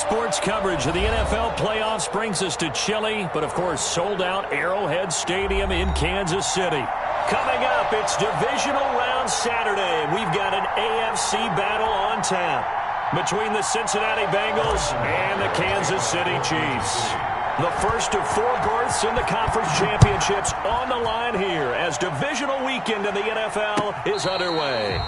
Sports coverage of the NFL playoffs brings us to chilly, but of course sold-out Arrowhead Stadium in Kansas City. Coming up, it's Divisional Round Saturday. We've got an AFC battle on tap between the Cincinnati Bengals and the Kansas City Chiefs. The first of 4 berths in the conference championships on the line here as divisional weekend in the NFL is underway.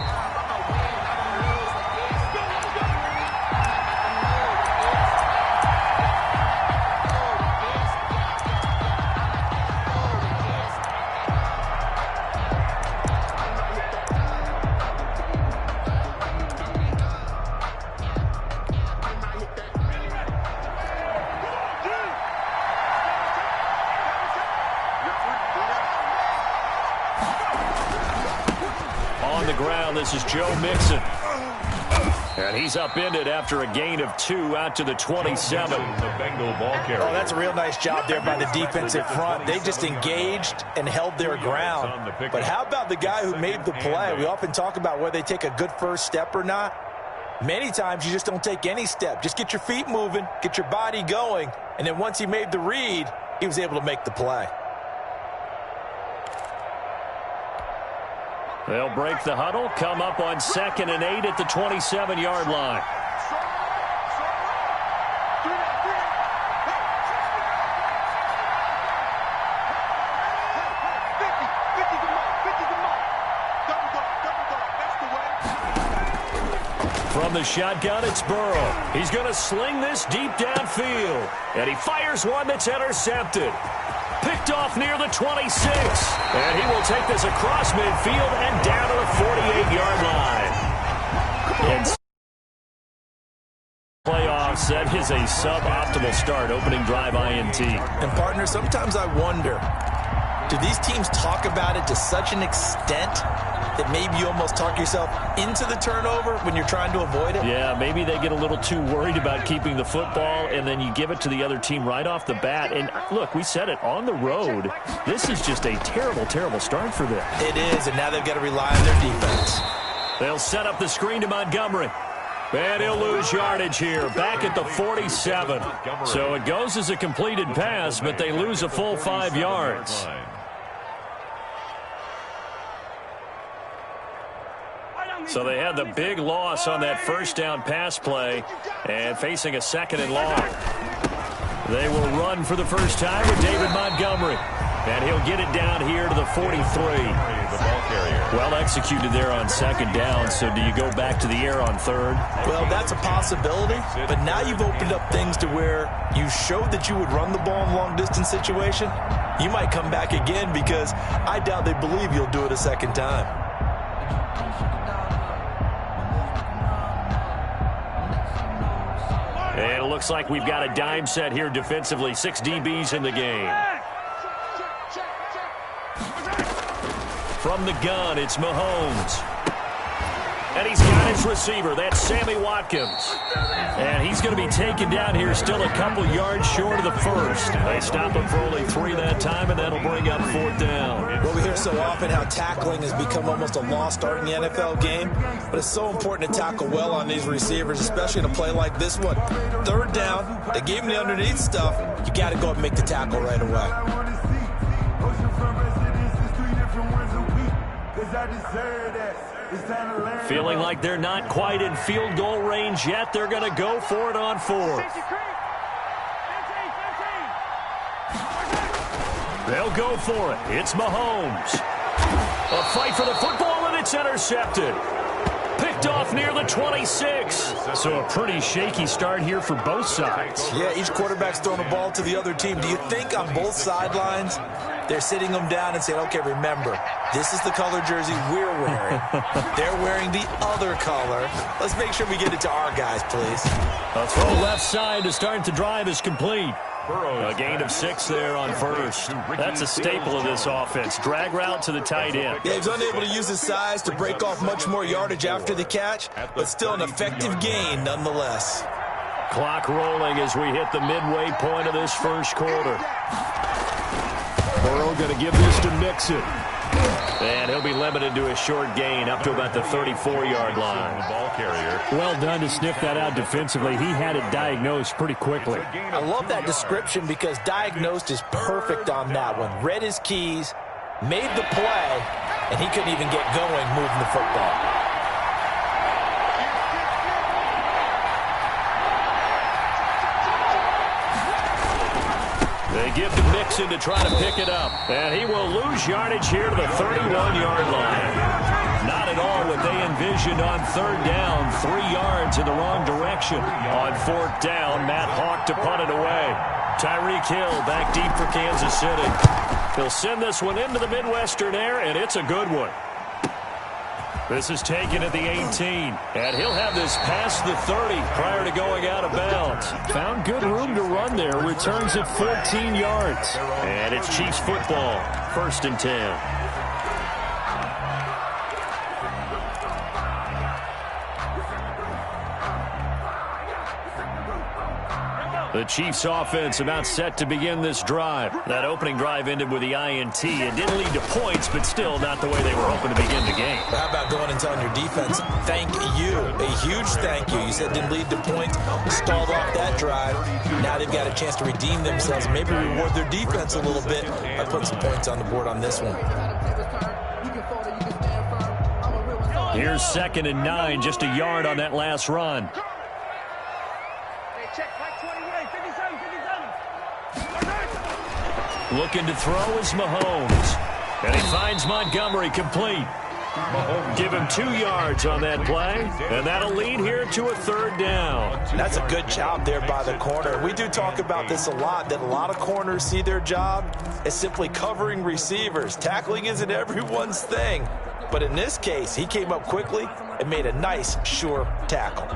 This is Joe Mixon. And he's upended after a gain of 2 out to the 27. The Bengal ball carrier. Oh, that's a real nice job there by the defensive front. They just engaged and held their ground. But how about the guy who made the play? We often talk about whether they take a good first step or not. Many times you just don't take any step. Just get your feet moving, get your body going, and then once he made the read, he was able to make the play. They'll break the huddle, come up on 2nd and 8 at the 27-yard line. From the shotgun, it's Burrow. He's going to sling this deep downfield. And he fires one that's intercepted. Picked off near the 26. And he will take this across midfield and down to the 48-yard line. And playoffs, that is a suboptimal start, opening drive INT. And, partner, sometimes I wonder, do these teams talk about it to such an extent that maybe you almost talk yourself into the turnover when you're trying to avoid it? Yeah, maybe they get a little too worried about keeping the football, and then you give it to the other team right off the bat. And, look, we said it, on the road, this is just a terrible, terrible start for them. It is, and now they've got to rely on their defense. They'll set up the screen to Montgomery. And he'll lose yardage here, back at the 47. So it goes as a completed pass, but they lose a full 5 yards. So they had the big loss on that first down pass play and facing a 2nd and long. They will run for the first time with David Montgomery. And he'll get it down here to the 43. Well executed there on 2nd down. So do you go back to the air on 3rd? Well, that's a possibility. But now you've opened up things to where you showed that you would run the ball in a long-distance situation. You might come back again because I doubt they believe you'll do it a 2nd time. And it looks like we've got a dime set here defensively. 6 DBs in the game. From the gun, it's Mahomes. And he's got his receiver. That's Sammy Watkins. And he's going to be taken down here still a couple yards short of the first. They stop him for only 3 that time, and that'll bring up 4th down. Well, we hear so often how tackling has become almost a lost art in the NFL game, but it's so important to tackle well on these receivers, especially in a play like this one. 3rd down, they gave him the underneath stuff. You got to go and make the tackle right away. Feeling like they're not quite in field goal range yet. They're going to go for it on 4th. They'll go for it. It's Mahomes. A fight for the football, and it's intercepted. Picked off near the 26. So a pretty shaky start here for both sides. Yeah, each quarterback's throwing a ball to the other team. Do you think on both sidelines they're sitting them down and saying, okay, remember, this is the color jersey we're wearing. They're wearing the other color. Let's make sure we get it to our guys, please. A throw left side to start the drive is complete. A gain of 6 there on 1st. That's a staple of this offense. Drag route to the tight end. Yeah, he's unable to use his size to break off much more yardage after the catch, but still an effective gain nonetheless. Clock rolling as we hit the midway point of this first quarter. Burrow going to give this to Mixon. And he'll be limited to a short gain up to about the 34-yard line. Well done to sniff that out defensively. He had it diagnosed pretty quickly. I love that description because diagnosed is perfect on that one. Read his keys, made the play, and he couldn't even get going moving the football. They give to Mixon to try to pick it up. And he will lose yardage here to the 31-yard line. Not at all what they envisioned on third down. 3 yards in the wrong direction. On fourth down, Matt Hawk to punt it away. Tyreek Hill back deep for Kansas City. He'll send this one into the Midwestern air, and it's a good one. This is taken at the 18, and he'll have this past the 30 prior to going out of bounds. Found good room to run there. Returns at 14 yards. And it's Chiefs football, 1st and 10. The Chiefs offense about set to begin this drive. That opening drive ended with the INT. It didn't lead to points, but still not the way they were hoping to begin the game. How about going and telling your defense, thank you, a huge thank you. You said didn't lead to points, stalled off that drive. Now they've got a chance to redeem themselves, maybe reward their defense a little bit by putting some points on the board on this one. Here's 2nd and 9, just a yard on that last run. Looking to throw is Mahomes. And he finds Montgomery complete. Give him 2 yards on that play. And that'll lead here to a 3rd down. That's a good job there by the corner. We do talk about this a lot, that a lot of corners see their job as simply covering receivers. Tackling isn't everyone's thing. But in this case, he came up quickly and made a nice, sure tackle.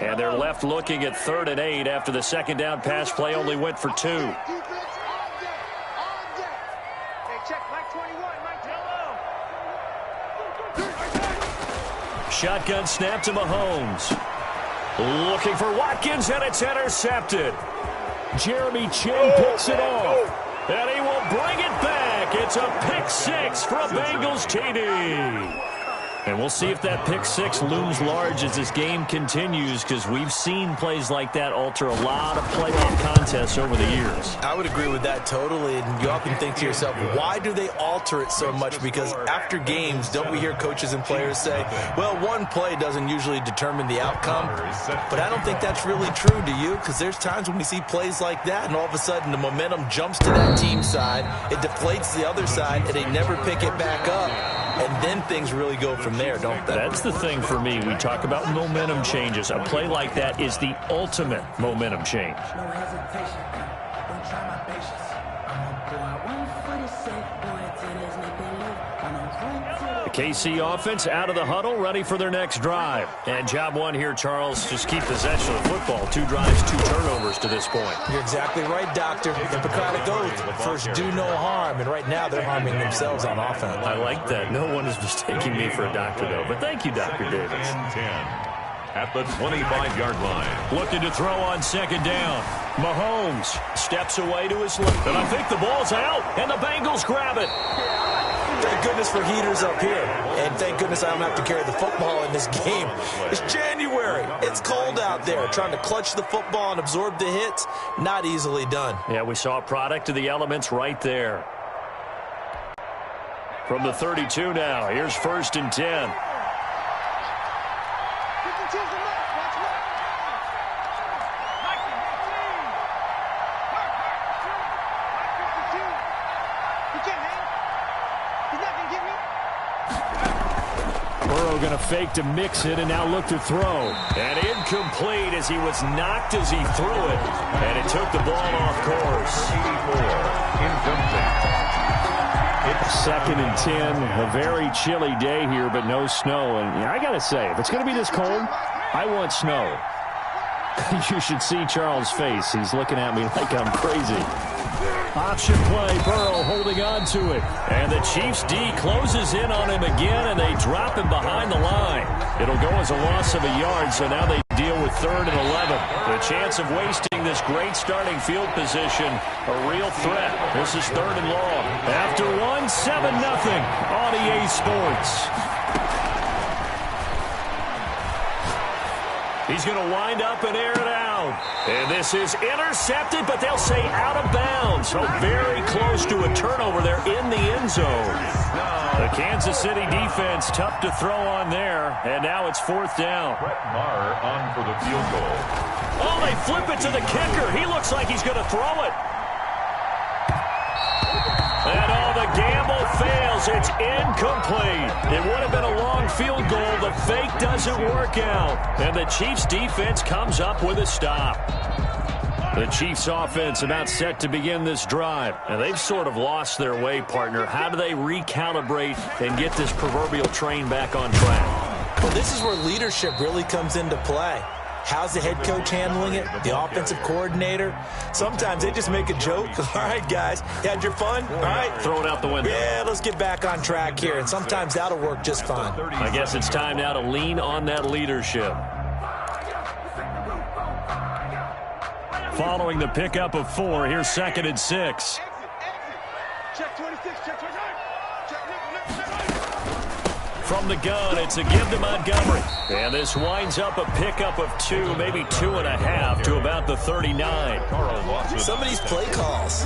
And they're left looking at 3rd and 8 after the 2nd down pass play only went for 2. Shotgun snap to Mahomes. Looking for Watkins, and it's intercepted. Jeremy Chin picks it off. And he will bring it back. It's a pick 6 for a Bengals TD. And we'll see if that pick 6 looms large as this game continues, because we've seen plays like that alter a lot of playoff contests over the years. I would agree with that totally. And you often think to yourself, why do they alter it so much? Because after games, don't we hear coaches and players say, well, one play doesn't usually determine the outcome. But I don't think that's really true, do you? Because there's times when we see plays like that, and all of a sudden the momentum jumps to that team side. It deflates the other side, and they never pick it back up. And then things really go from there, don't they? That's the thing for me. We talk about momentum changes. A play like that is the ultimate momentum change. The KC offense out of the huddle, ready for their next drive. And job one here, Charles, just keep possession of the football. 2 drives, 2 turnovers to this point. You're exactly right, Doctor. The Hippocratic Oath, first do no harm. And right now they're harming themselves on offense. I like that. No one is mistaking me for a doctor, though. But thank you, Dr. Davis. 10 at the 25-yard line. Looking to throw on 2nd down. Mahomes steps away to his left. And I think the ball's out, and the Bengals grab it. Thank goodness for heaters up here. And thank goodness I don't have to carry the football in this game. It's January. It's cold out there. Trying to clutch the football and absorb the hits, not easily done. Yeah, we saw a product of the elements right there. From the 32 now, here's 1st and 10. Going to fake to mix it and now look to throw. And incomplete as he was knocked as he threw it. And it took the ball off course. 2nd and 10. A very chilly day here, but no snow. And I got to say, if it's going to be this cold, I want snow. You should see Charles' face. He's looking at me like I'm crazy. Option play, Burrow holding on to it. And the Chiefs' D closes in on him again, and they drop him behind the line. It'll go as a loss of a yard, so now they deal with 3rd and 11. The chance of wasting this great starting field position, a real threat. This is 3rd and long. After 1, 7-0 on EA Sports. He's going to wind up and air it out. And this is intercepted, but they'll say out of bounds. So very close to a turnover there in the end zone. The Kansas City defense tough to throw on there. And now it's 4th down. Brett Maher on for the field goal. Oh, they flip it to the kicker. He looks like he's going to throw it. And all the gamble fails. It's incomplete. It would have been a long field goal. The fake doesn't work out. And the Chiefs defense comes up with a stop. The Chiefs offense about set to begin this drive. And they've sort of lost their way, partner. How do they recalibrate and get this proverbial train back on track? Well, this is where leadership really comes into play. How's the head coach handling it? The offensive coordinator? Sometimes they just make a joke. All right, guys, you had your fun? All right. Throw it out the window. Yeah, let's get back on track here. And sometimes that'll work just fine. I guess it's time now to lean on that leadership. Following the pickup of 4, here's 2nd and 6. Check 26, check 29. From the gun, it's a give to Montgomery. And this winds up a pickup of 2, maybe 2.5 to about the 39. Some of these play calls,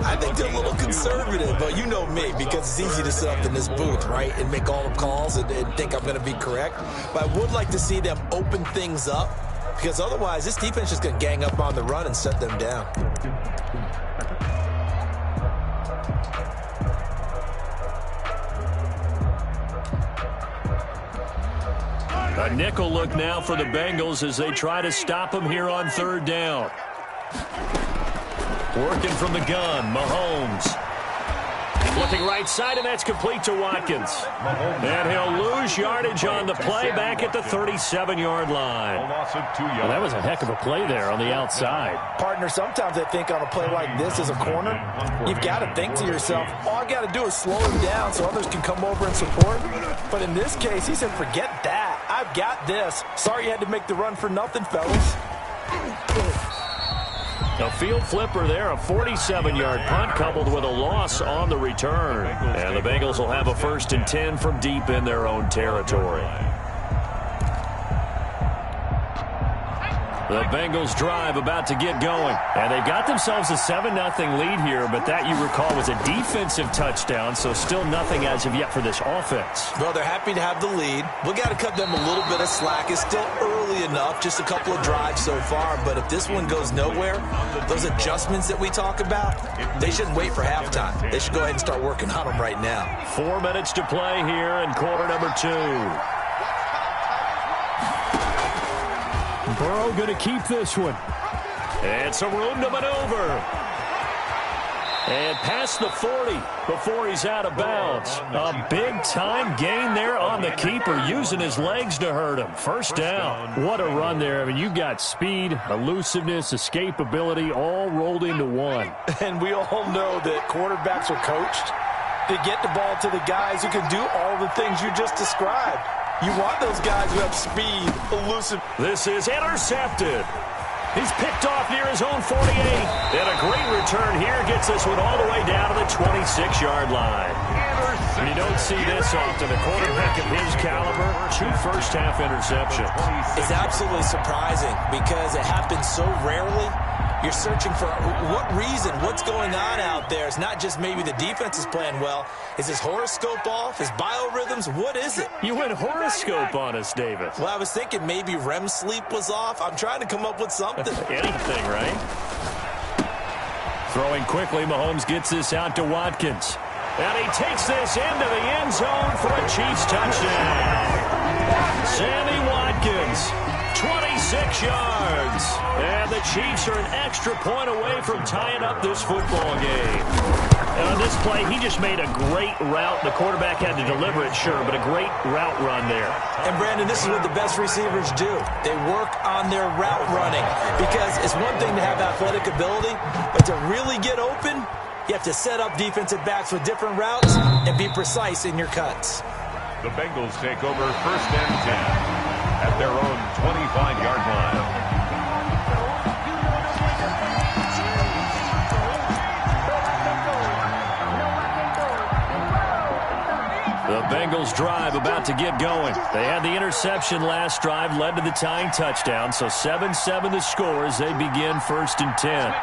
I think they're a little conservative, but you know me, because it's easy to sit up in this booth, right, and make all the calls and think I'm going to be correct. But I would like to see them open things up, because otherwise this defense is going to gang up on the run and shut them down. A nickel look now for the Bengals as they try to stop him here on 3rd down. Working from the gun, Mahomes. Looking right side, and that's complete to Watkins. And he'll lose yardage on the play back at the 37-yard line. Well, that was a heck of a play there on the outside. Partner, sometimes I think on a play like this as a corner, you've got to think to yourself, all I got to do is slow him down so others can come over and support. But in this case, he said, forget that. I've got this. Sorry you had to make the run for nothing, fellas. A field flipper there, a 47-yard punt coupled with a loss on the return. And the Bengals will have a 1st and 10 from deep in their own territory. The Bengals drive about to get going. And they've got themselves a 7-0 lead here, but that, you recall, was a defensive touchdown, so still nothing as of yet for this offense. Well, they're happy to have the lead. We got to cut them a little bit of slack. It's still early enough, just a couple of drives so far, but if this one goes nowhere, those adjustments that we talk about, they shouldn't wait for halftime. They should go ahead and start working on them right now. 4 minutes to play here in quarter number 2. Burrow going to keep this one. And some room to maneuver. And past the 40 before he's out of bounds. A big-time gain there on the keeper, using his legs to hurt him. 1st down. What a run there. I mean, you've got speed, elusiveness, escapability, all rolled into one. And we all know that quarterbacks are coached to get the ball to the guys who can do all the things you just described. You want those guys who have speed, elusive. This is intercepted. He's picked off near his own 48. And a great return here gets this one all the way down to the 26-yard line. You don't see this often. A quarterback of his caliber, 2 first-half interceptions. It's absolutely surprising because it happens so rarely. You're searching for what reason, what's going on out there. It's not just maybe the defense is playing well. Is his horoscope off? His biorhythms? What is it? You went horoscope on us, David. Well, I was thinking maybe REM sleep was off. I'm trying to come up with something. Anything, right? Throwing quickly, Mahomes gets this out to Watkins. And he takes this into the end zone for a Chiefs touchdown. Sammy Watkins, 26 yards. And the Chiefs are an extra point away from tying up this football game. And on this play, he just made a great route. The quarterback had to deliver it, sure, but a great route run there. And, Brandon, this is what the best receivers do. They work on their route running because it's one thing to have athletic ability, but to really get open, you have to set up defensive backs with different routes and be precise in your cuts. The Bengals take over 1st and 10 at their own 25-yard line. The Bengals drive about to get going. They had the interception last drive, led to the tying touchdown. So 7-7 the score as they begin 1st and 10.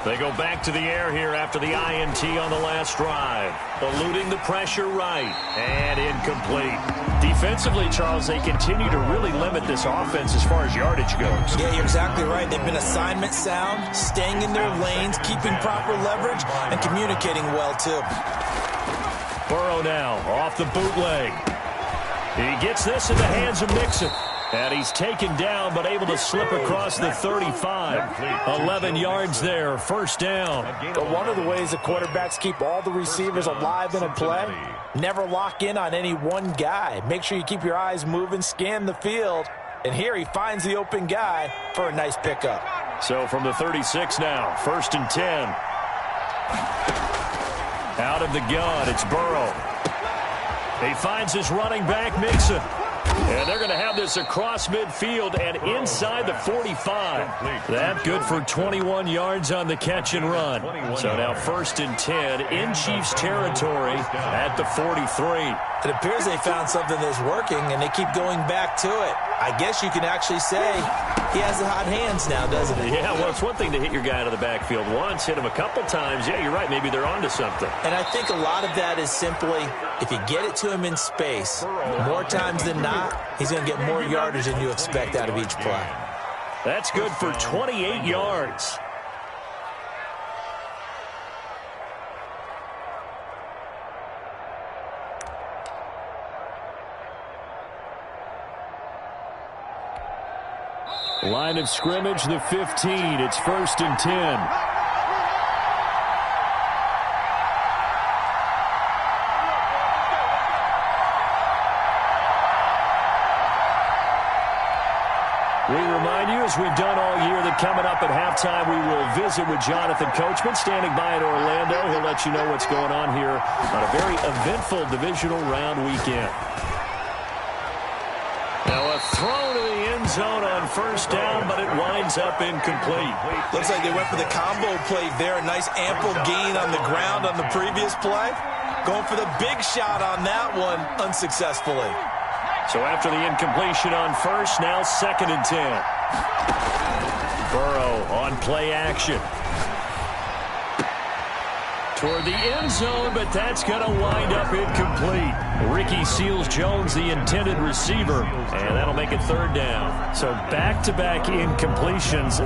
They go back to the air here after the INT on the last drive. Eluding the pressure right. And incomplete. Defensively, Charles, they continue to really limit this offense as far as yardage goes. Yeah, you're exactly right. They've been assignment sound, staying in their lanes, keeping proper leverage, and communicating well, too. Burrow now off the bootleg. He gets this in the hands of Mixon. And he's taken down, but able to slip across the 35. 11 yards there, 1st down. But one of the ways the quarterbacks keep all the receivers alive in a play, never lock in on any one guy. Make sure you keep your eyes moving, scan the field. And here he finds the open guy for a nice pickup. So from the 36 now, 1st and 10. Out of the gun, it's Burrow. He finds his running back, Mixon. And they're going to have this across midfield and inside the 45. That good for 21 yards on the catch and run. So now 1st and 10 in Chiefs territory at the 43. It appears they found something that's working, and they keep going back to it. I guess you can actually say he has the hot hands now, doesn't he? Yeah, well, it's one thing to hit your guy out of the backfield once, hit him a couple times. Yeah, you're right. Maybe they're onto something. And I think a lot of that is simply if you get it to him in space, more times than not, he's going to get more yardage than you expect out of each play. That's good for 28 yards. Line of scrimmage, the 15. It's 1st and 10. We remind you, as we've done all year, that coming up at halftime, we will visit with Jonathan Coachman, standing by in Orlando. He'll let you know what's going on here on a very eventful divisional round weekend. Now a throw to the end zone on 1st down, but it winds up incomplete. Looks like they went for the combo play there. A nice ample gain on the ground on the previous play. Going for the big shot on that one unsuccessfully. So after the incompletion on 1st, now 2nd and 10. Burrow on play action. Toward the end zone, but that's going to wind up incomplete. Ricky Seals-Jones, the intended receiver, and that'll make it 3rd down. So back-to-back incompletions.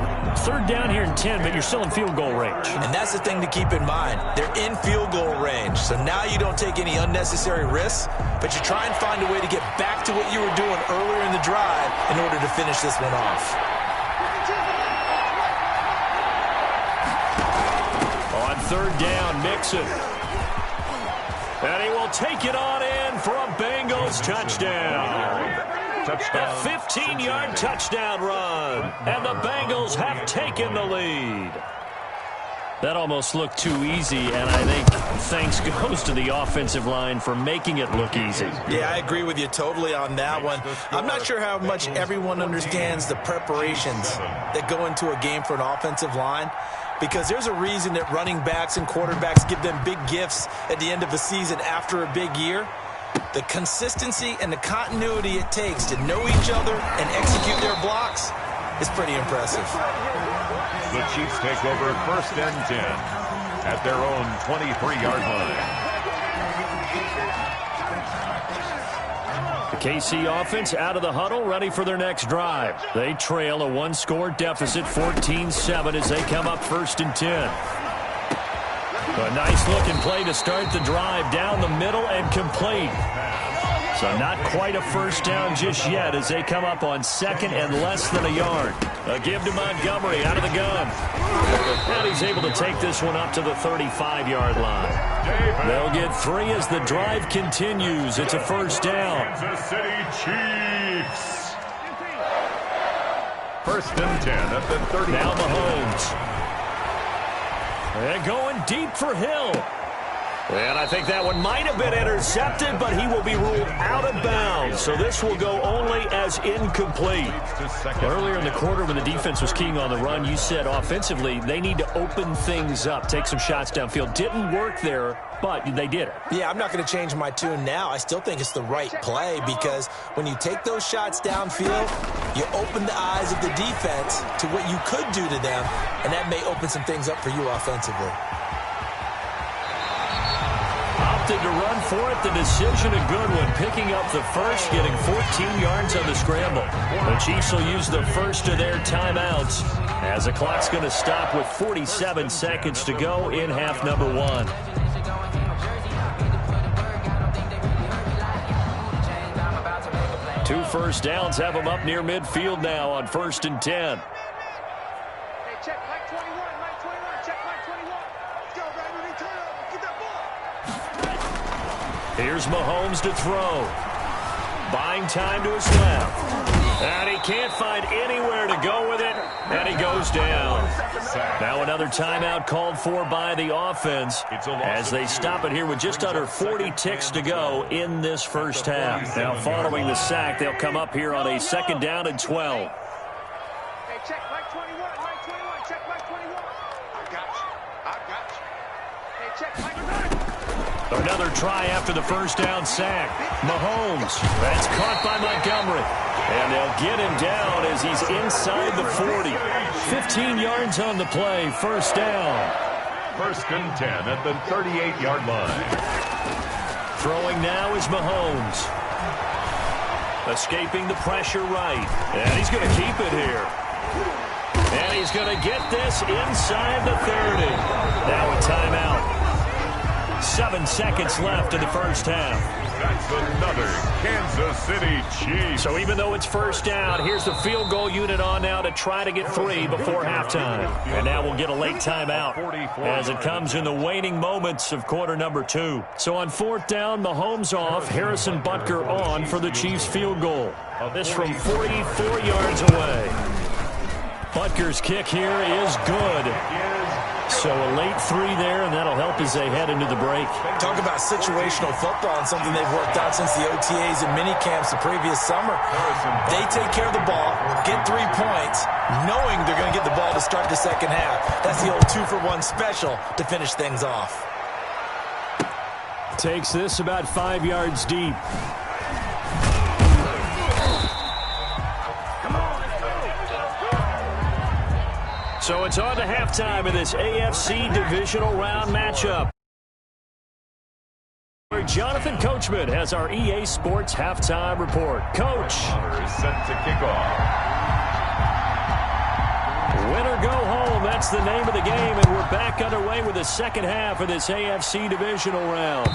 3rd down here in 10, but you're still in field goal range. And that's the thing to keep in mind. They're in field goal range, so now you don't take any unnecessary risks, but you try and find a way to get back to what you were doing earlier in the drive in order to finish this one off. On 3rd down, Mixon. And he will take it on in for a Bengals touchdown. A 15-yard touchdown run. And the Bengals have taken the lead. That almost looked too easy, and I think thanks goes to the offensive line for making it look easy. Yeah, I agree with you totally on that one. I'm not sure how much everyone understands the preparations that go into a game for an offensive line, because there's a reason that running backs and quarterbacks give them big gifts at the end of a season after a big year. The consistency and the continuity it takes to know each other and execute their blocks is pretty impressive. The Chiefs take over 1st and 10 at their own 23-yard line. The KC offense out of the huddle, ready for their next drive. They trail a 1-score deficit, 14-7, as they come up 1st and 10. A nice looking play to start the drive down the middle and complete. So not quite a first down just yet as they come up on second and less than a yard. A give to Montgomery out of the gun. And he's able to take this one up to the 35-yard line. They'll get 3 as the drive continues. It's a first down. Kansas City Chiefs. First and 10 at the 30. Now Mahomes. And going deep for Hill. And I think that one might have been intercepted, but he will be ruled out of bounds. So this will go only as incomplete. Earlier in the quarter when the defense was keying on the run, you said offensively they need to open things up, take some shots downfield. Didn't work there, but they did it. Yeah, I'm not going to change my tune now. I still think it's the right play because when you take those shots downfield, you open the eyes of the defense to what you could do to them, and that may open some things up for you offensively. Opted to run for it. The decision a good one. Picking up the first, getting 14 yards on the scramble. The Chiefs will use the first of their timeouts as the clock's going to stop with 47 seconds to go in half number 1. Two first downs have them up near midfield now on 1st and 10. Hey, check Mike 21, Mike 21, check Mike 21. Let's go, baby. Turn over. Get that ball. Here's Mahomes to throw. Buying time to his left. And he can't find anywhere to go with it. And he goes down. Now another timeout called for by the offense as they stop it here with just under 40 ticks to go in this first half. Now following the sack, they'll come up here on a 2nd down and 12. Hey, check Mike 21, Mike 21, check Mike 21. I got you. I got you. Hey, check Mike 21. Another try after the first down sack. Mahomes. That's caught by Montgomery. And they'll get him down as he's inside the 40. 15 yards on the play. First down. First and 10 at the 38-yard line. Throwing now is Mahomes. Escaping the pressure right. And he's going to keep it here. And he's going to get this inside the 30. Now a timeout. 7 seconds left in the first half. That's another Kansas City Chiefs. So even though it's first down, here's the field goal unit on now to try to get 3 before halftime. And now we'll get a late timeout as it comes in the waning moments of quarter number 2. So on 4th down, Mahomes off, Harrison Butker on for the Chiefs field goal. This from 44 yards away. Butker's kick here is good. So a late 3 there, and that'll help as they head into the break. Talk about situational football and something they've worked out since the OTAs and mini camps the previous summer. They take care of the ball, get 3 points, knowing they're going to get the ball to start the second half. That's the old 2-for-1 special to finish things off. Takes this about 5 yards deep. So it's on to halftime in this AFC divisional round matchup. Jonathan Coachman has our EA Sports halftime report. Coach. Is set to kick off. Win or go home, that's the name of the game, and we're back underway with the second half of this AFC divisional round.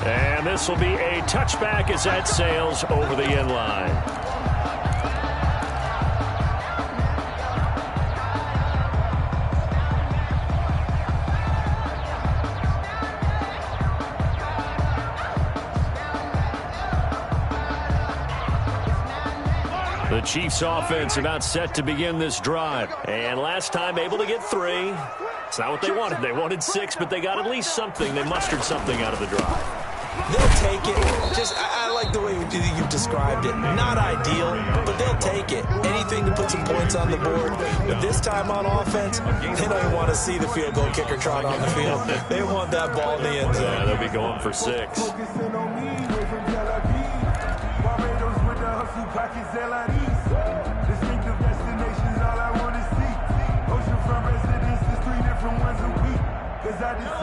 And this will be a touchback as that sails over the end line. The Chiefs offense about set to begin this drive. And last time able to get 3. It's not what they wanted. They wanted 6, but they got at least something. They mustered something out of the drive. They'll take it. I like the way you've described it. Not ideal, but they'll take it. Anything to put some points on the board. But this time on offense, they don't even want to see the field goal kicker trot on the field. They want that ball in the end zone. Yeah, they'll be going for 6.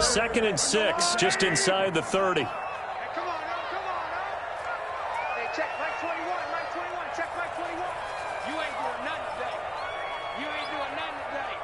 Second and 6, just inside the 30. Hey, come on now, come on now. Hey, check Mike 21, Mike 21, check Mike 21. You ain't doing nothing today. You ain't doing nothing today.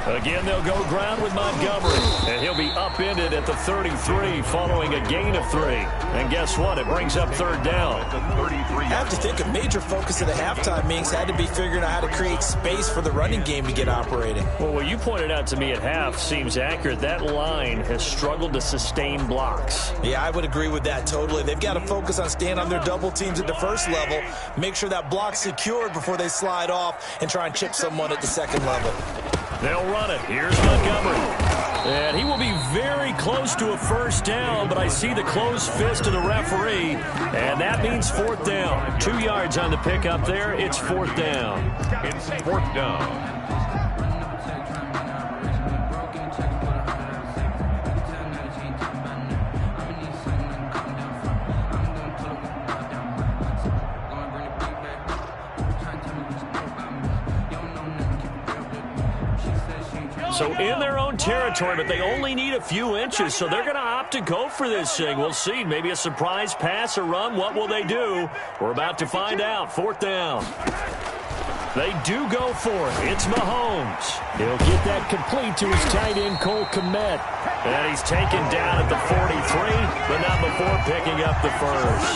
Again, they'll go ground with Montgomery, and he'll be upended at the 33 following a gain of 3. And guess what? It brings up third down. I have to think a major focus of the halftime meetings had to be figuring out how to create space for the running game to get operating. Well, what you pointed out to me at half seems accurate. That line has struggled to sustain blocks. Yeah, I would agree with that totally. They've got to focus on staying on their double teams at the first level, make sure that block's secured before they slide off and try and chip someone at the second level. They'll run it. Here's Montgomery. And he will be very close to a first down, but I see the closed fist of the referee, and that means fourth down. 2 yards on the pickup there. It's fourth down. It's fourth down. So in their own territory, but they only need a few inches, so they're going to opt to go for this thing. We'll see. Maybe a surprise pass or run. What will they do? We're about to find out. Fourth down. They do go for it. It's Mahomes. He'll get that complete to his tight end, Cole Kmet. And he's taken down at the 43, but not before picking up the first.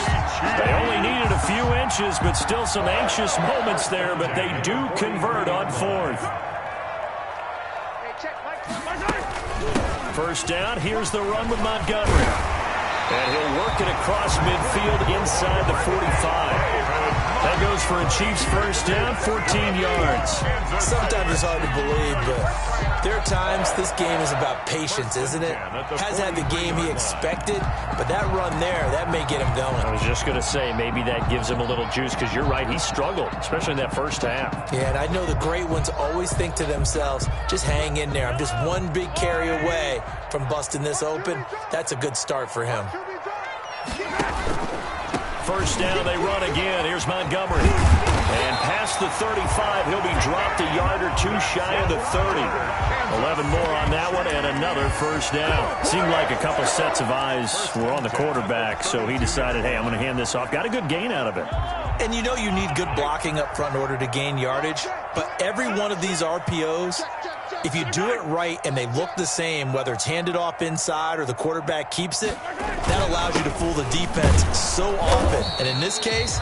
They only needed a few inches, but still some anxious moments there, but they do convert on fourth. First down, here's the run with Montgomery. And he'll work it across midfield inside the 45. That goes for a Chiefs first down, 14 yards. Sometimes it's hard to believe, but there are times this game is about patience, isn't it? Has had the game he expected, but that run there, that may get him going. I was just going to say, maybe that gives him a little juice, because you're right, he struggled, especially in that first half. Yeah, and I know the great ones always think to themselves, just hang in there. I'm just one big carry away from busting this open. That's a good start for him. First down, they run again. Here's Montgomery. And past the 35, he'll be dropped a yard or two shy of the 30. 11 more on that one, and another first down. Seemed like a couple sets of eyes were on the quarterback, so he decided, hey, I'm going to hand this off. Got a good gain out of it. And you know you need good blocking up front in order to gain yardage, but every one of these RPOs, if you do it right and they look the same, whether it's handed off inside or the quarterback keeps it, that allows you to fool the defense so often. And in this case,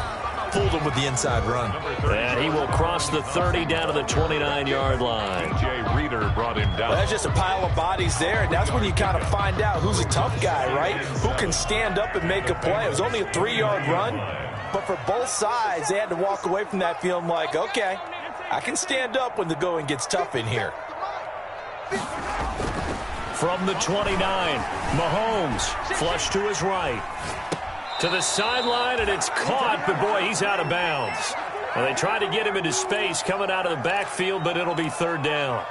fooled them with the inside run. And he will cross the 30 down to the 29-yard line. Jay Reeder brought him down. Well, that's just a pile of bodies there, and that's when you kind of find out who's a tough guy, right? Who can stand up and make a play. It was only a 3-yard run, but for both sides, they had to walk away from that feeling like, okay, I can stand up when the going gets tough in here. From the 29, Mahomes flush to his right. To the sideline, and it's caught, but boy, he's out of bounds. Well, they tried to get him into space coming out of the backfield, but it'll be third down.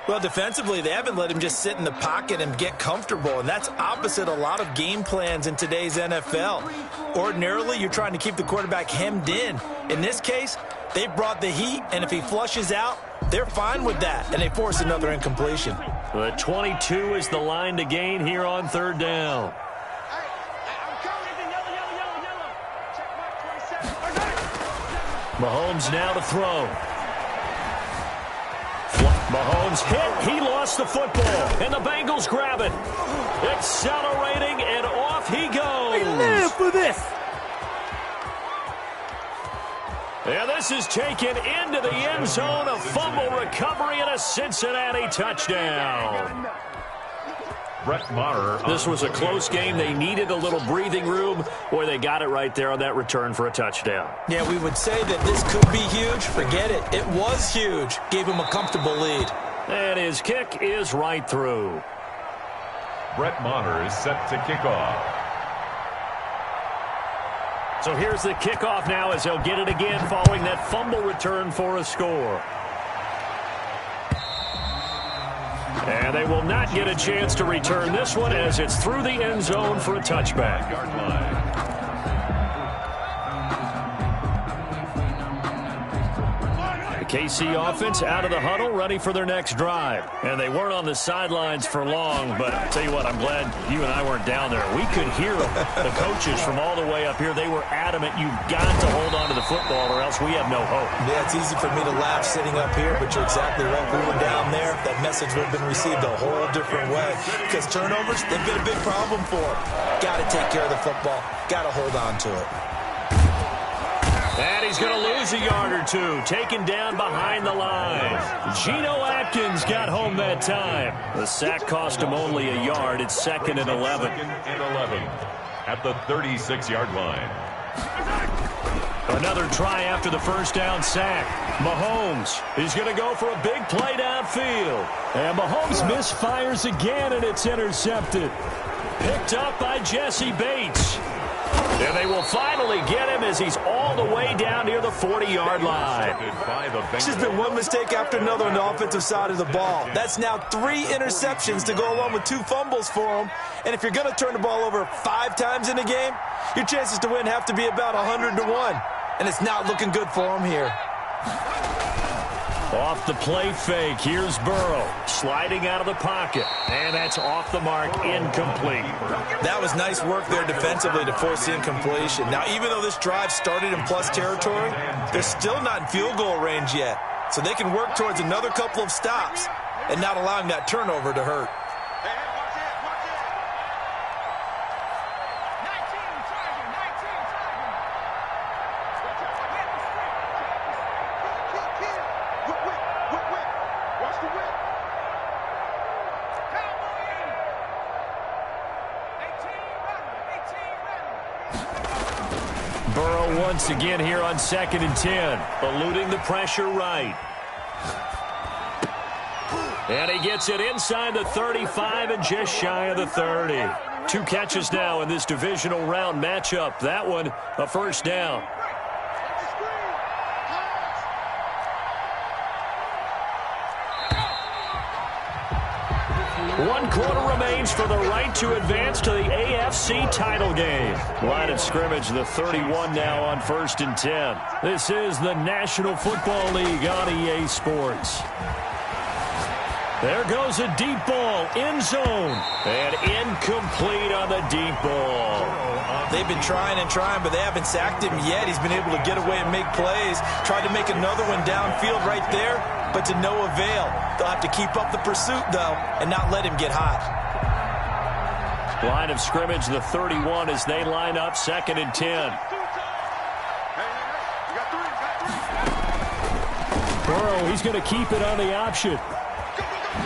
Well, defensively, they haven't let him just sit in the pocket and get comfortable, and that's opposite a lot of game plans in today's NFL. Ordinarily, you're trying to keep the quarterback hemmed in. In this case, they brought the heat, and if he flushes out, they're fine with that, and they force another incompletion. The 22 is the line to gain here on third down. Mahomes now to throw. Mahomes hit. He lost the football. And the Bengals grab it. Accelerating, and off he goes. We live for this. And this is taken into the end zone. A fumble recovery and a Cincinnati touchdown. Brett Maher. This was a close game. They needed a little breathing room. Boy, they got it right there on that return for a touchdown. Yeah, we would say that this could be huge. Forget it. It was huge. Gave him a comfortable lead. And his kick is right through. Brett Maher is set to kick off. So here's the kickoff now as he'll get it again following that fumble return for a score. And they will not get a chance to return this one as it's through the end zone for a touchback. KC offense out of the huddle, ready for their next drive. And they weren't on the sidelines for long, but I'll tell you what, I'm glad you and I weren't down there. We could hear the coaches from all the way up here. They were adamant, you've got to hold on to the football or else we have no hope. Yeah, it's easy for me to laugh sitting up here, but you're exactly right. We were down there. That message would have been received a whole different way. Because turnovers, they've been a big problem for them. Got to take care of the football. Got to hold on to it. And he's going to lose a yard or two. Taken down behind the line. Geno Atkins got home that time. The sack cost him only a yard. It's 2nd and 11. 2nd and 11 at the 36-yard line. Another try after the first down sack. Mahomes is going to go for a big play downfield. And Mahomes misfires again, and it's intercepted. Picked up by Jesse Bates. And they will finally get him as he's all the way down near the 40-yard line. It's just been one mistake after another on the offensive side of the ball. That's now 3 interceptions to go along with 2 fumbles for him. And if you're going to turn the ball over 5 times in a game, your chances to win have to be about 100 to 1. And it's not looking good for him here. Off the play fake, here's Burrow sliding out of the pocket, and that's off the mark, incomplete. That was nice work there defensively to force the incompletion. Now, even though this drive started in plus territory, they're still not in field goal range yet, so they can work towards another couple of stops and not allowing that turnover to hurt. Burrow once again here on 2nd and 10, eluding the pressure right. And he gets it inside the 35 and just shy of the 30. 2 catches now in this divisional round matchup. That one, a first down. One quarter remains for the right to advance to the AFC title game. Line of scrimmage, the 31 now on 1st and 10. This is the National Football League on EA Sports. There goes a deep ball, end zone, and incomplete on the deep ball. They've been trying and trying, but they haven't sacked him yet. He's been able to get away and make plays. Tried to make another one downfield right there, but to no avail. They'll have to keep up the pursuit, though, and not let him get hot. Line of scrimmage, the 31 as they line up, 2nd and 10. Burrow, he's going to keep it on the option.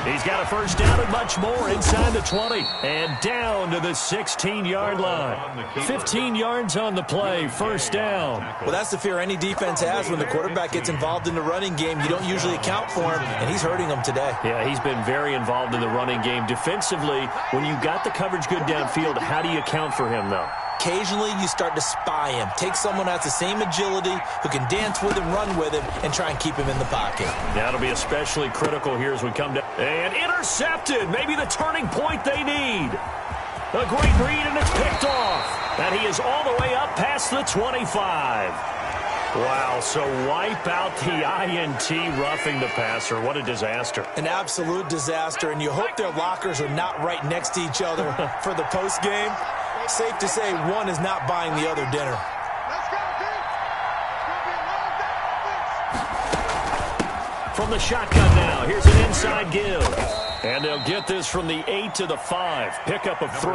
He's got a first down and much more inside the 20. And down to the 16-yard line. 15 yards on the play, first down. Well, that's the fear any defense has when the quarterback gets involved in the running game. You don't usually account for him, and he's hurting them today. Yeah, he's been very involved in the running game. Defensively, when you got the coverage good downfield, how do you account for him, though? Occasionally, you start to spy him. Take someone who has the same agility, who can dance with him, run with him, and try and keep him in the pocket. That'll be especially critical here as we come down. And intercepted. Maybe the turning point they need. A great read, and it's picked off. And he is all the way up past the 25. Wow, so wipe out the INT roughing the passer. What a disaster. An absolute disaster, and you hope their lockers are not right next to each other for the postgame. Safe to say one is not buying the other dinner. From the shotgun now, here's an inside give. And they'll get this from the 8 to the 5. Pickup of 3.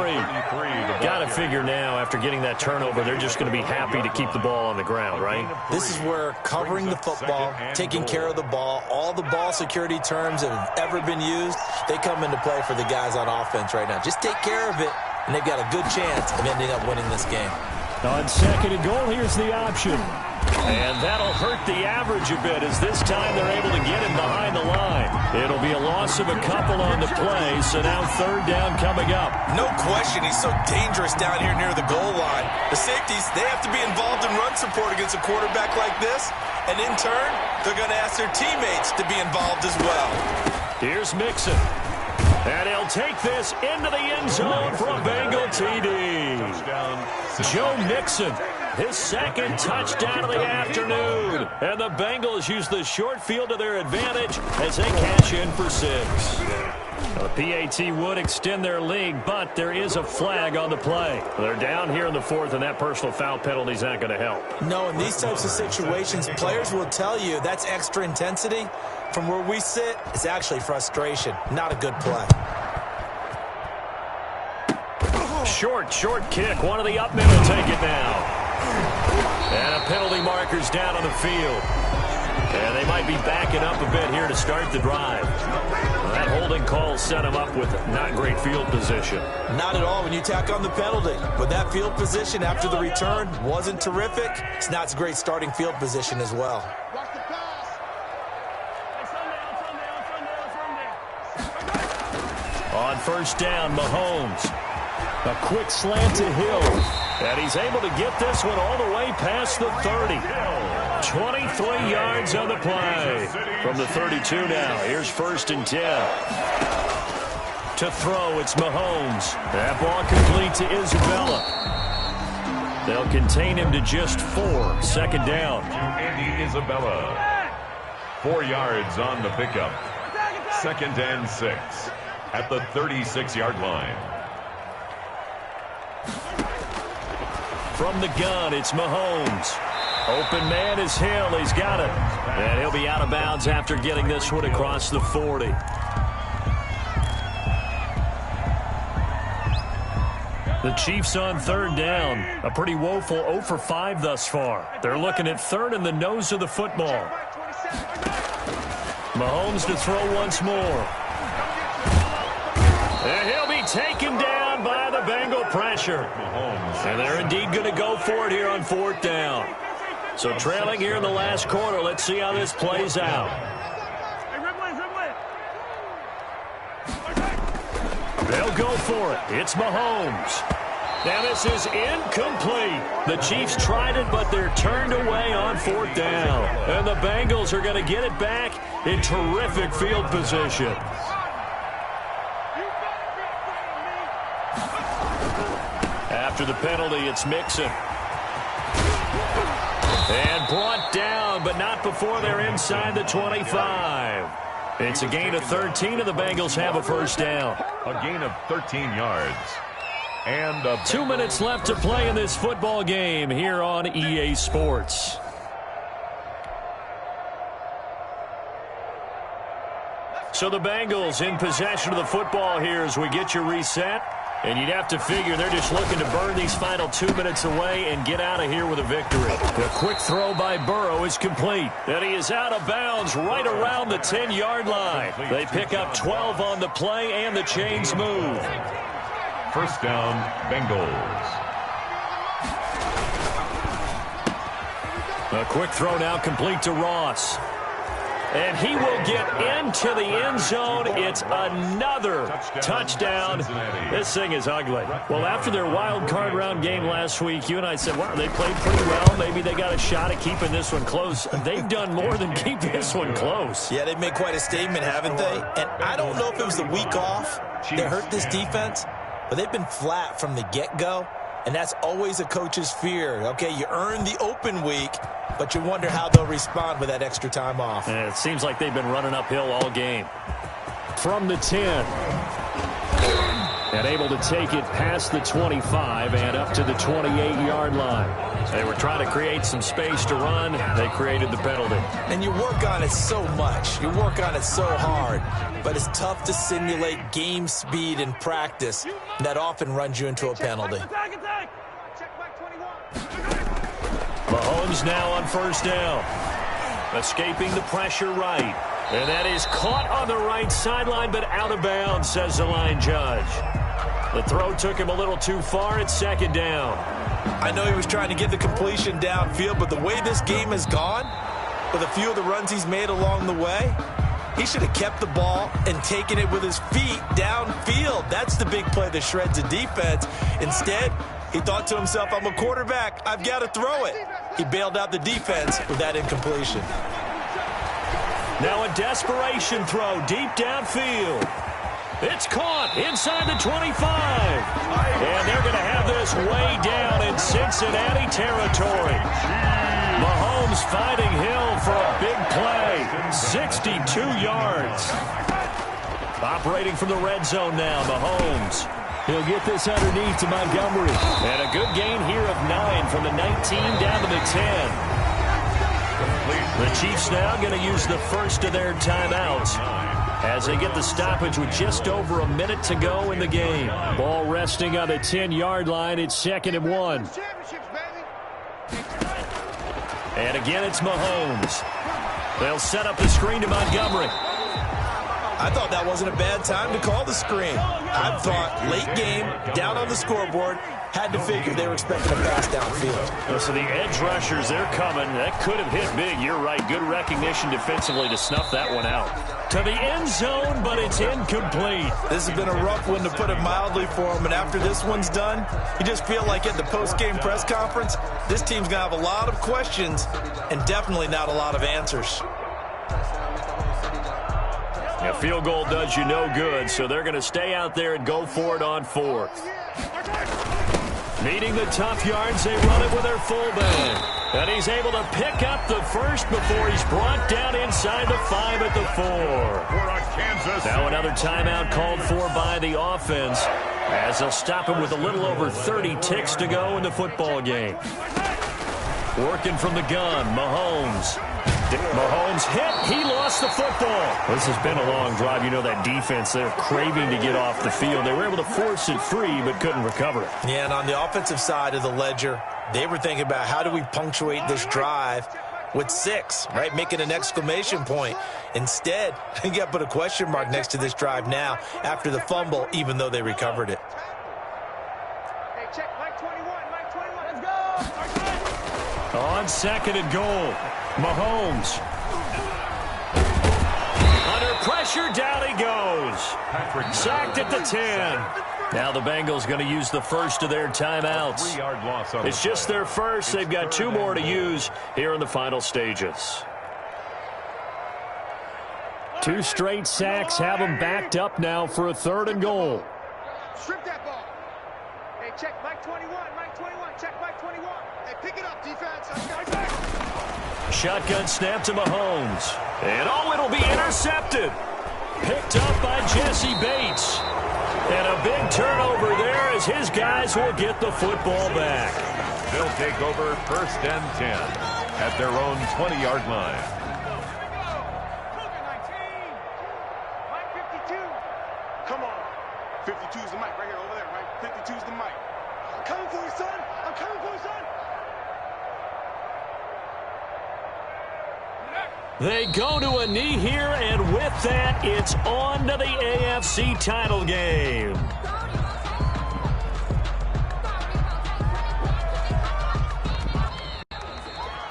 Got to figure now, after getting that turnover, they're just going to be happy to keep the ball on the ground, right? This is where covering the football, taking care of the ball, all the ball security terms that have ever been used, they come into play for the guys on offense right now. Just take care of it, and they've got a good chance of ending up winning this game. On 2nd and goal, here's the option. And that'll hurt the average a bit as this time they're able to get him behind the line. It'll be a loss of a couple on the play, so now 3rd down coming up. No question, he's so dangerous down here near the goal line. The safeties, they have to be involved in run support against a quarterback like this, and in turn, they're going to ask their teammates to be involved as well. Here's Mixon. And he'll take this into the end zone for a Bengal TD. Joe Mixon his second touchdown of the afternoon. And the Bengals use the short field to their advantage as they cash in for 6. The PAT would extend their lead, but there is a flag on the play. They're down here in the 4th, and that personal foul penalty is not going to help. No, in these types of situations, players will tell you that's extra intensity. From where we sit, it's actually frustration. Not a good play. Short kick. One of the up men will take it now. And a penalty marker's down on the field. And they might be backing up a bit here to start the drive. Well, that holding call set him up with not great field position. Not at all when you tack on the penalty. But that field position after the return wasn't terrific. It's not a great starting field position as well. On first down, Mahomes. A quick slant to Hill. And he's able to get this one all the way past the 30. 23 yards on the play. From the 32 now. Here's 1st and 10. To throw, it's Mahomes. That ball complete to Isabella. They'll contain him to just 4. 2nd down. Andy Isabella. 4 yards on the pickup. 2nd and 6. At the 36-yard line. From the gun, it's Mahomes. Open man is Hill. He's got it. And he'll be out of bounds after getting this one across the 40. The Chiefs on 3rd down. A pretty woeful 0 for 5 thus far. They're looking at 3rd in the nose of the football. Mahomes to throw once more. And he'll be taken down by the Bengal pressure. And they're indeed going to go for it here on 4th down. So trailing here in the last quarter. Let's see how this plays out. They'll go for it. It's Mahomes. Now this is incomplete. The Chiefs tried it, but they're turned away on 4th down. And the Bengals are going to get it back in terrific field position. After the penalty, it's Mixon. And brought down, but not before they're inside the 25. It's a gain of 13, and the Bengals have a 1st down. A gain of 13 yards. And 2 minutes left to play in this football game here on EA Sports. So the Bengals in possession of the football here as we get you reset. And you'd have to figure they're just looking to burn these final 2 minutes away and get out of here with a victory. The quick throw by Burrow is complete. And he is out of bounds right around the 10-yard line. They pick up 12 on the play, and the chains move. 1st down, Bengals. A quick throw now complete to Ross. And he will get into the end zone. It's another touchdown. This thing is ugly. Well, after their wild card round game last week, you and I said, wow, they played pretty well. Maybe they got a shot at keeping this one close. They've done more than keep this one close. Yeah, they've made quite a statement, haven't they? And I don't know if it was the week off that hurt this defense, but they've been flat from the get-go. And that's always a coach's fear. Okay, you earn the open week, but you wonder how they'll respond with that extra time off. And it seems like they've been running uphill all game. From the 10. And able to take it past the 25 and up to the 28-yard line. They were trying to create some space to run. They created the penalty. And you work on it so much. You work on it so hard. But it's tough to simulate game speed in practice. That often runs you into a penalty. Mahomes now on 1st down. Escaping the pressure right. And that is caught on the right sideline, but out of bounds, says the line judge. The throw took him a little too far. It's 2nd down. I know he was trying to get the completion downfield, but the way this game has gone, with a few of the runs he's made along the way, he should have kept the ball and taken it with his feet downfield. That's the big play that shreds a defense. Instead, he thought to himself, I'm a quarterback. I've got to throw it. He bailed out the defense with that incompletion. Now a desperation throw deep downfield. It's caught inside the 25. And they're going to have this way down in Cincinnati territory. Mahomes finding Hill for a big play. 62 yards. Operating from the red zone now, Mahomes. He'll get this underneath to Montgomery. And a good gain here of 9 from the 19 down to the 10. The Chiefs now going to use the first of their timeouts as they get the stoppage with just over a minute to go in the game. Ball resting on the 10-yard line. It's 2nd and 1. And again, it's Mahomes. They'll set up the screen to Montgomery. I thought that wasn't a bad time to call the screen. I thought late game, down on the scoreboard, had to figure they were expecting a pass downfield. So the edge rushers, they're coming. That could have hit big. You're right. Good recognition defensively to snuff that one out. To the end zone, but it's incomplete. This has been a rough one, to put it mildly, for them. And after this one's done, you just feel like at the post-game press conference, this team's going to have a lot of questions and definitely not a lot of answers. A field goal does you no good, so they're going to stay out there and go for it on 4th. Needing the tough yards, they run it with their fullback. And he's able to pick up the first before he's brought down inside the 5 at the 4. Now another timeout called for by the offense, as they'll stop him with a little over 30 ticks to go in the football game. Working from the gun, Mahomes. Mahomes hit. He lost the football. This has been a long drive. You know that defense, they're craving to get off the field. They were able to force it free, but couldn't recover it. Yeah, and on the offensive side of the ledger, they were thinking about how do we punctuate this drive with 6, right? Making an exclamation point. Instead, you got to put a question mark next to this drive now after the fumble, even though they recovered it. Hey, check, Mike 21, Mike 21, let's go! On 2nd and goal, Mahomes. Under pressure, down he goes. Sacked at the 10. Now the Bengals going to use the first of their timeouts. It's just their first. They've got 2 more to use here in the final stages. 2 straight sacks have them backed up now for a 3rd and goal. Strip that ball. Hey, check, Mike 21, Mike 21, check, Mike 21. Hey, pick it up, defense. Shotgun snap to Mahomes. And it'll be intercepted. Picked up by Jesse Bates. And a big turnover there as his guys will get the football back. They'll take over 1st and 10 at their own 20-yard line. Mike 52. Come on. 52 is the mic right here, over there, right? 52 is the mic. I'm coming for you, son. I'm coming for you, son. They go to a knee here, and with that, it's on to the AFC title game.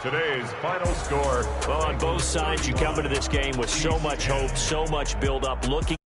Today's final score. Well, on both sides, you come into this game with so much hope, so much build-up, looking